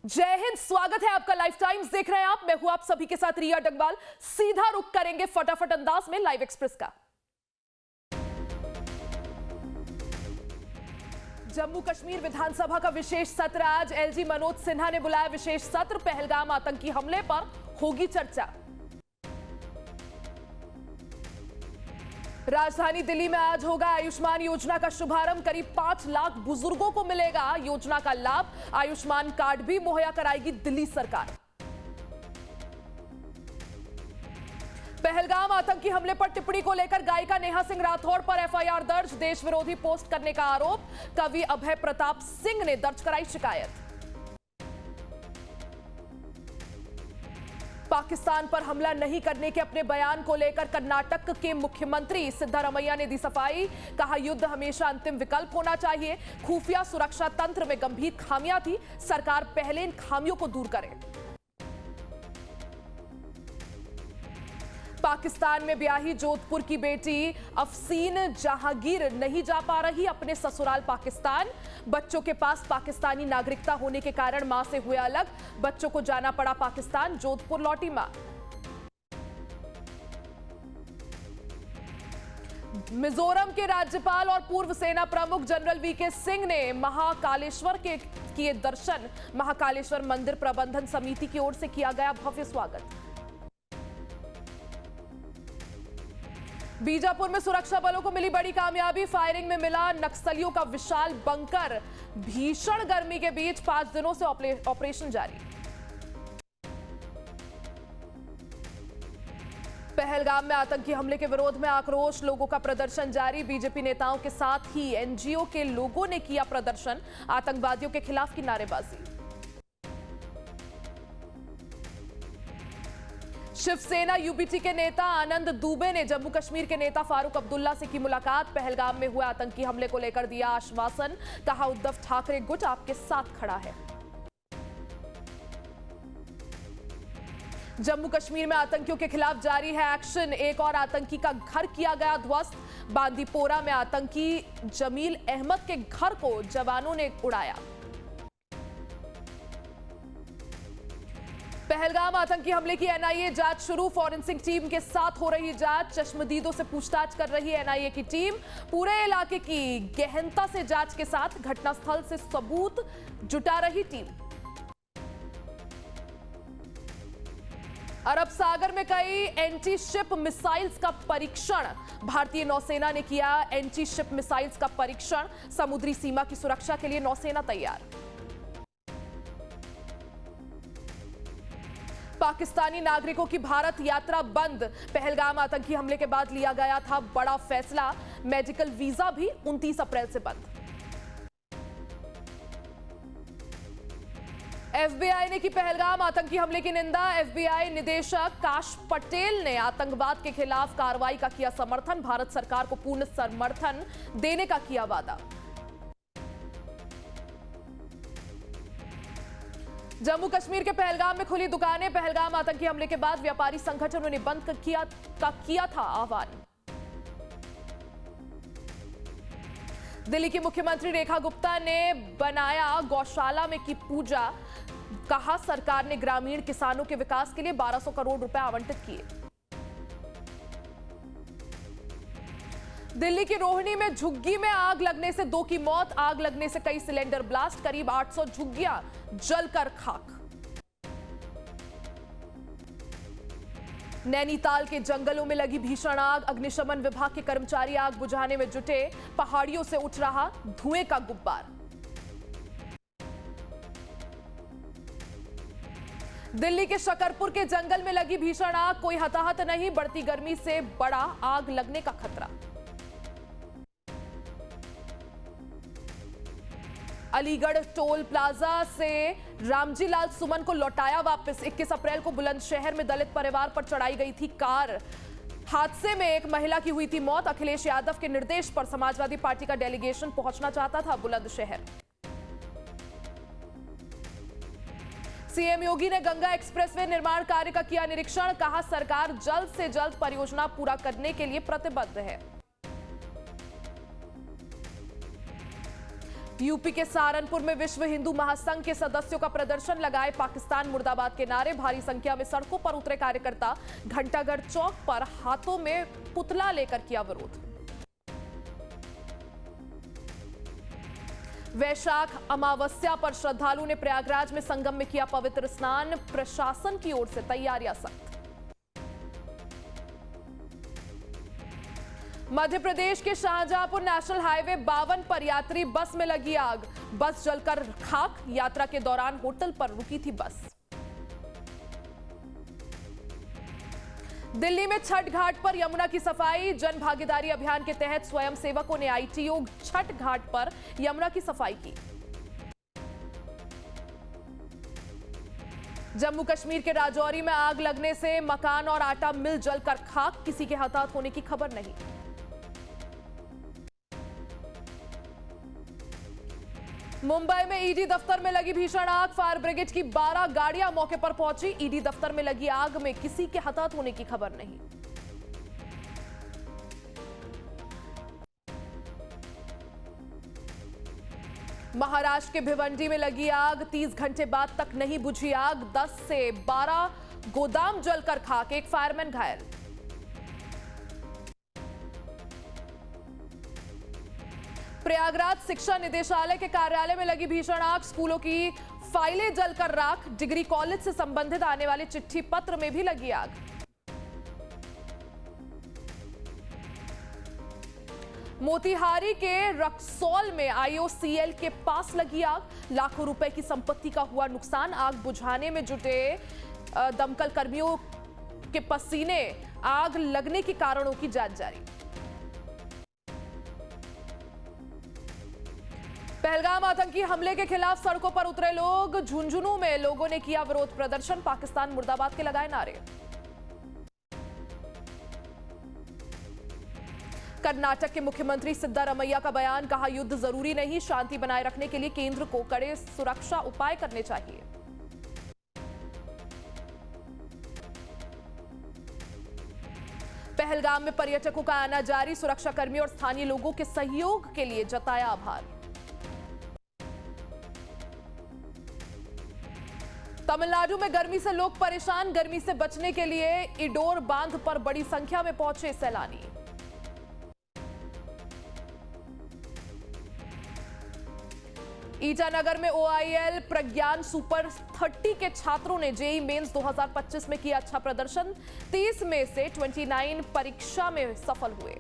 जय हिंद, स्वागत है आपका लाइफ टाइम्स देख रहे हैं आप। मैं हूं आप सभी के साथ रिया डंगवाल। सीधा रुख करेंगे फटाफट अंदाज में लाइव एक्सप्रेस का। जम्मू कश्मीर विधानसभा का विशेष सत्र आज। एलजी मनोज सिन्हा ने बुलाया विशेष सत्र। पहलगाम आतंकी हमले पर होगी चर्चा। राजधानी दिल्ली में आज होगा आयुष्मान योजना का शुभारंभ। करीब 5 लाख बुजुर्गों को मिलेगा योजना का लाभ। आयुष्मान कार्ड भी मुहैया कराएगी दिल्ली सरकार। पहलगाम आतंकी हमले पर टिप्पणी को लेकर गायिका नेहा सिंह राठौड़ पर एफआईआर दर्ज। देश विरोधी पोस्ट करने का आरोप। कवि अभय प्रताप सिंह ने दर्ज कराई शिकायत। पाकिस्तान पर हमला नहीं करने के अपने बयान को लेकर कर्नाटक के मुख्यमंत्री सिद्धारमैया ने दी सफाई। कहा, युद्ध हमेशा अंतिम विकल्प होना चाहिए। खुफिया सुरक्षा तंत्र में गंभीर खामियां थी, सरकार पहले इन खामियों को दूर करे। पाकिस्तान में ब्याही जोधपुर की बेटी अफसीन जहांगीर नहीं जा पा रही अपने ससुराल पाकिस्तान। बच्चों के पास पाकिस्तानी नागरिकता होने के कारण मां से हुए अलग। बच्चों को जाना पड़ा पाकिस्तान। जोधपुर लौटी मां। मिजोरम के राज्यपाल और पूर्व सेना प्रमुख जनरल वीके सिंह ने महाकालेश्वर के किए दर्शन। महाकालेश्वर मंदिर प्रबंधन समिति की ओर से किया गया भव्य स्वागत। बीजापुर में सुरक्षा बलों को मिली बड़ी कामयाबी। फायरिंग में मिला नक्सलियों का विशाल बंकर। भीषण गर्मी के बीच 5 दिनों से ऑपरेशन जारी। पहलगाम में आतंकी हमले के विरोध में आक्रोश। लोगों का प्रदर्शन जारी। बीजेपी नेताओं के साथ ही एनजीओ के लोगों ने किया प्रदर्शन। आतंकवादियों के खिलाफ की नारेबाजी। शिवसेना यूबीटी के नेता आनंद दुबे ने जम्मू कश्मीर के नेता फारूक अब्दुल्ला से की मुलाकात। पहलगाम में हुए आतंकी हमले को लेकर दिया आश्वासन। कहा, उद्धव ठाकरे गुट आपके साथ खड़ा है। जम्मू कश्मीर में आतंकियों के खिलाफ जारी है एक्शन। एक और आतंकी का घर किया गया ध्वस्त। बांदीपोरा में आतंकी जमील अहमद के घर को जवानों ने उड़ाया। पहलगाम आतंकी हमले की एनआईए जांच शुरू। फॉरेंसिक टीम के साथ हो रही जांच। चश्मदीदों से पूछताछ कर रही है एनआईए की टीम। पूरे इलाके की गहनता से जांच के साथ घटनास्थल से सबूत जुटा रही टीम। अरब सागर में कई एंटी शिप मिसाइल्स का परीक्षण। भारतीय नौसेना ने किया एंटी शिप मिसाइल्स का परीक्षण। समुद्री सीमा की सुरक्षा के लिए नौसेना तैयार। पाकिस्तानी नागरिकों की भारत यात्रा बंद। पहलगाम आतंकी हमले के बाद लिया गया था बड़ा फैसला। मेडिकल वीजा भी 29 अप्रैल से बंद। एफबीआई ने की पहलगाम आतंकी हमले की निंदा। एफबीआई निदेशक काश पटेल ने आतंकवाद के खिलाफ कार्रवाई का किया समर्थन। भारत सरकार को पूर्ण समर्थन देने का किया वादा। जम्मू कश्मीर के पहलगाम में खुली दुकानें। पहलगाम आतंकी हमले के बाद व्यापारी संगठनों ने बंद किया था आह्वान। दिल्ली की मुख्यमंत्री रेखा गुप्ता ने बनाया गौशाला में की पूजा। कहा, सरकार ने ग्रामीण किसानों के विकास के लिए 1200 करोड़ रुपए आवंटित किए। दिल्ली की रोहिणी में झुग्गी में आग लगने से 2 की मौत। आग लगने से कई सिलेंडर ब्लास्ट। करीब 800 झुग्गियां जलकर खाक। नैनीताल के जंगलों में लगी भीषण आग। अग्निशमन विभाग के कर्मचारी आग बुझाने में जुटे। पहाड़ियों से उठ रहा धुएं का गुब्बार। दिल्ली के शकरपुर के जंगल में लगी भीषण आग। कोई हताहत नहीं। बढ़ती गर्मी से बड़ा आग लगने का खतरा। अलीगढ़ टोल प्लाजा से रामजी लाल सुमन को लौटाया वापस। 21 अप्रैल को बुलंदशहर में दलित परिवार पर चढ़ाई गई थी कार। हादसे में एक महिला की हुई थी मौत। अखिलेश यादव के निर्देश पर समाजवादी पार्टी का डेलीगेशन पहुंचना चाहता था बुलंदशहर। सीएम योगी ने गंगा एक्सप्रेसवे निर्माण कार्य का किया निरीक्षण। कहा, सरकार जल्द से जल्द परियोजना पूरा करने के लिए प्रतिबद्ध है। यूपी के सहारनपुर में विश्व हिंदू महासंघ के सदस्यों का प्रदर्शन, लगाए पाकिस्तान मुर्दाबाद के नारे। भारी संख्या में सड़कों पर उतरे कार्यकर्ता, घंटागढ़ चौक पर हाथों में पुतला लेकर किया विरोध। वैशाख अमावस्या पर श्रद्धालु ने प्रयागराज में संगम में किया पवित्र स्नान, प्रशासन की ओर से तैयारियां सख्त। मध्य प्रदेश के शाहजहांपुर नेशनल हाईवे 52 पर यात्री बस में लगी आग, बस जलकर खाक। यात्रा के दौरान होटल पर रुकी थी बस। दिल्ली में छठ घाट पर यमुना की सफाई, जन भागीदारी अभियान के तहत स्वयंसेवकों ने आईटीओ छठ घाट पर यमुना की सफाई की। जम्मू कश्मीर के राजौरी में आग लगने से मकान और आटा मिल जलकर खाक, किसी के हताहत होने की खबर नहीं। मुंबई में ईडी दफ्तर में लगी भीषण आग, फायर ब्रिगेड की 12 गाड़ियां मौके पर पहुंची। ईडी दफ्तर में लगी आग में किसी के हताहत होने की खबर नहीं। महाराष्ट्र के भिवंडी में लगी आग, 30 घंटे बाद तक नहीं बुझी आग। 10 से 12 गोदाम जलकर खाक, एक फायरमैन घायल। प्रयागराज शिक्षा निदेशालय के कार्यालय में लगी भीषण आग, स्कूलों की फाइलें जलकर राख। डिग्री कॉलेज से संबंधित आने वाले चिट्ठी पत्र में भी लगी आग। मोतिहारी के रक्सौल में आईओसीएल के पास लगी आग, लाखों रुपए की संपत्ति का हुआ नुकसान। आग बुझाने में जुटे दमकल कर्मियों के पसीने, आग लगने के कारणों की जांच जारी। पहलगाम आतंकी हमले के खिलाफ सड़कों पर उतरे लोग, झुंझुनू में लोगों ने किया विरोध प्रदर्शन, पाकिस्तान मुर्दाबाद के लगाए नारे। कर्नाटक के मुख्यमंत्री सिद्धारमैया का बयान, कहा युद्ध जरूरी नहीं, शांति बनाए रखने के लिए केंद्र को कड़े सुरक्षा उपाय करने चाहिए। पहलगाम में पर्यटकों का आना जारी, सुरक्षाकर्मी और स्थानीय लोगों के सहयोग के लिए जताया आभार। तमिलनाडु में गर्मी से लोग परेशान, गर्मी से बचने के लिए इडोर बांध पर बड़ी संख्या में पहुंचे सैलानी। ईटानगर में ओआईएल प्रज्ञान सुपर 30 के छात्रों ने जेईई मेंस 2025 में किया अच्छा प्रदर्शन, 30 में से 29 परीक्षा में सफल हुए।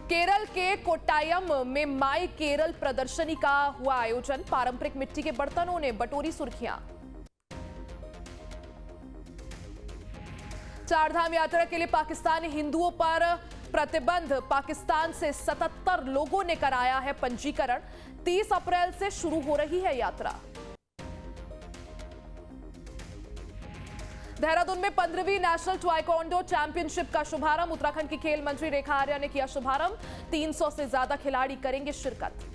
केरल के कोट्टायम में माई केरल प्रदर्शनी का हुआ आयोजन, पारंपरिक मिट्टी के बर्तनों ने बटोरी सुर्खियां। चारधाम यात्रा के लिए पाकिस्तानी हिंदुओं पर प्रतिबंध, पाकिस्तान से 77 लोगों ने कराया है पंजीकरण। 30 अप्रैल से शुरू हो रही है यात्रा। देहरादून में 15वीं नेशनल ताइक्वांडो चैंपियनशिप का शुभारंभ, उत्तराखंड की खेल मंत्री रेखा आर्या ने किया शुभारंभ। 300 से ज्यादा खिलाड़ी करेंगे शिरकत।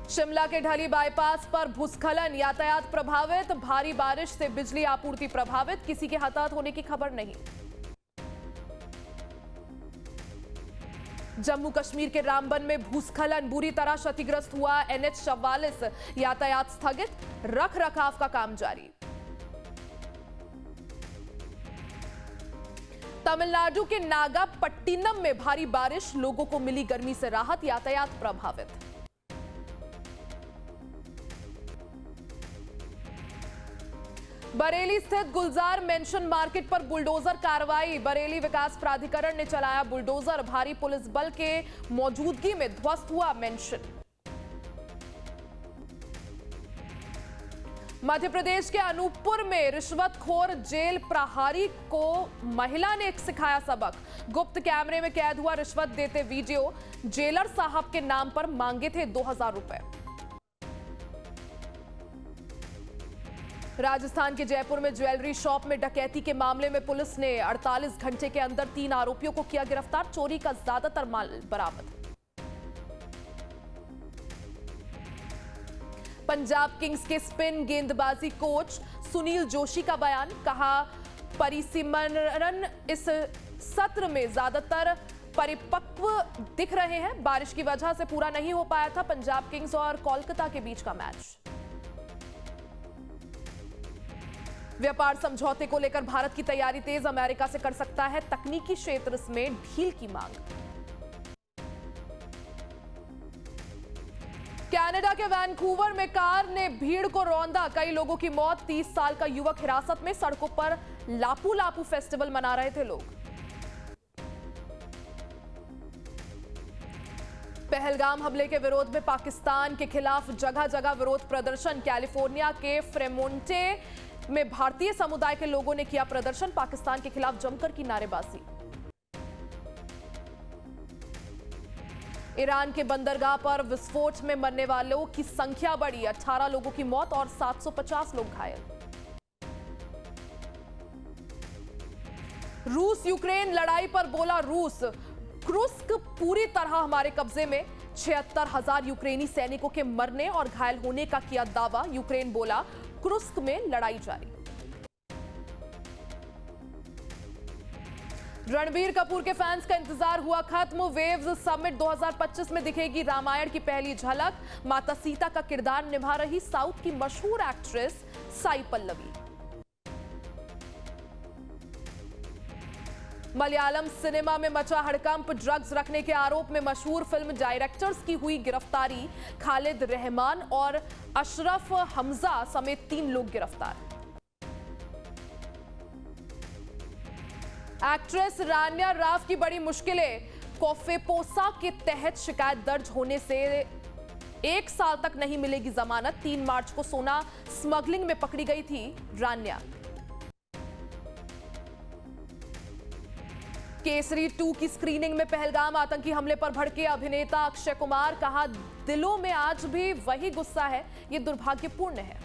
शिमला के ढली बाईपास पर भूस्खलन, यातायात प्रभावित, भारी बारिश से बिजली आपूर्ति प्रभावित, किसी के हताहत होने की खबर नहीं। जम्मू कश्मीर के रामबन में भूस्खलन, बुरी तरह क्षतिग्रस्त हुआ NH-44, यातायात स्थगित, रख रखाव का काम जारी। तमिलनाडु के नागापट्टिनम में भारी बारिश, लोगों को मिली गर्मी से राहत, यातायात प्रभावित। बरेली स्थित गुलजार मेंशन मार्केट पर बुलडोजर कार्रवाई, बरेली विकास प्राधिकरण ने चलाया बुलडोजर, भारी पुलिस बल के मौजूदगी में ध्वस्त हुआ मेंशन। मध्य प्रदेश के अनूपपुर में रिश्वतखोर जेल प्रहरी को महिला ने सिखाया सबक, गुप्त कैमरे में कैद हुआ रिश्वत देते वीडियो, जेलर साहब के नाम पर मांगे थे 2000 रुपए। राजस्थान के जयपुर में ज्वेलरी शॉप में डकैती के मामले में पुलिस ने 48 घंटे के अंदर 3 आरोपियों को किया गिरफ्तार, चोरी का ज्यादातर माल बरामद। पंजाब किंग्स के स्पिन गेंदबाजी कोच सुनील जोशी का बयान, कहा परिसिमरन इस सत्र में ज्यादातर परिपक्व दिख रहे हैं। बारिश की वजह से पूरा नहीं हो पाया था पंजाब किंग्स और कोलकाता के बीच का मैच। व्यापार समझौते को लेकर भारत की तैयारी तेज, अमेरिका से कर सकता है तकनीकी क्षेत्र में ढील की मांग। कनाडा के वैंकूवर में कार ने भीड़ को रौंदा, कई लोगों की मौत, 30 साल का युवक हिरासत में, सड़कों पर लापू लापू फेस्टिवल मना रहे थे लोग। पहलगाम हमले के विरोध में पाकिस्तान के खिलाफ जगह जगह विरोध प्रदर्शन, कैलिफोर्निया के फ्रेमोंटे में भारतीय समुदाय के लोगों ने किया प्रदर्शन, पाकिस्तान के खिलाफ जमकर की नारेबाजी। ईरान के बंदरगाह पर विस्फोट में मरने वालों की संख्या बढ़ी, 18 लोगों की मौत और 750 लोग घायल। रूस यूक्रेन लड़ाई पर बोला रूस, कुर्स्क पूरी तरह हमारे कब्जे में, 76,000 यूक्रेनी सैनिकों के मरने और घायल होने का किया दावा। यूक्रेन बोला कुर्स्क में लड़ाई जारी। रणबीर कपूर के फैंस का इंतजार हुआ खत्म, वेव्स समिट 2025 में दिखेगी रामायण की पहली झलक, माता सीता का किरदार निभा रही साउथ की मशहूर एक्ट्रेस साई पल्लवी। मलयालम सिनेमा में मचा हड़कंप, ड्रग्स रखने के आरोप में मशहूर फिल्म डायरेक्टर्स की हुई गिरफ्तारी, खालिद रहमान और अशरफ हमजा समेत 3 लोग गिरफ्तार। एक्ट्रेस रान्या राव की बड़ी मुश्किलें, कोफेपोसा के तहत शिकायत दर्ज होने से 1 साल तक नहीं मिलेगी जमानत, 3 मार्च को सोना स्मगलिंग में पकड़ी गई थी रान्या। केसरी 2 की स्क्रीनिंग में पहलगाम आतंकी हमले पर भड़के अभिनेता अक्षय कुमार, कहा दिलों में आज भी वही गुस्सा है, ये दुर्भाग्यपूर्ण है।